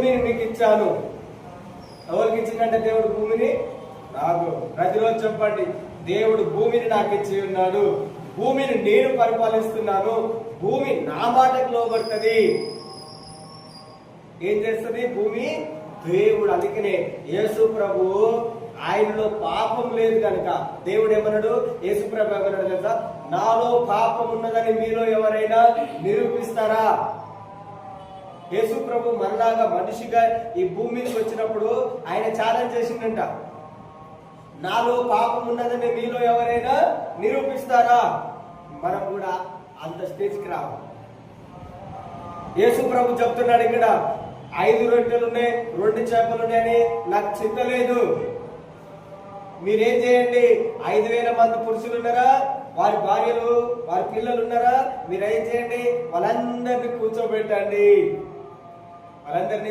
భూమిని మీకు ఇచ్చాను. ఎవరికి ఇచ్చిందంటే దేవుడు భూమిని? నాకు. ప్రతిరోజు చెప్పండి, దేవుడు భూమిని నాకు ఇచ్చి ఉన్నాడు, భూమిని నేను పరిపాలిస్తున్నాను, భూమి నా మాటకు లోబడుతుంది. ఏం చేస్తుంది భూమి? దేవుడు. అందుకనే యేసు ప్రభు ఆయనలో పాపం లేదు కనుక దేవుడు ఏమన్నాడు? యేసు ప్రభు ఏమన్నాడు తెలుసా? నాలో పాపం ఉన్నదని మీలో ఎవరైనా నిరూపిస్తారా? యేసు ప్రభు మనలాగా మనిషిగా ఈ భూమి మీదకి వచ్చినప్పుడు ఆయన ఛాలెంజ్ చేసిందంట, నాలో పాపం ఉన్నదని మీలో ఎవరైనా నిరూపిస్తారా? మనం కూడా అంత స్టేజ్కి రావాలి. యేసు ప్రభు చెప్తున్నాడు ఇక్కడ, 5 రొట్టెలు ఉన్నాయి, 2 చేపలు ఉన్నాయని నాకు చింత లేదు. మీరేం చేయండి? 5,000 మంది పురుషులు ఉన్నారా, వారి భార్యలు వారి పిల్లలు ఉన్నారా, మీరేం చేయండి? వాళ్ళందరినీ కూర్చోబెట్టండి, వాళ్ళందరినీ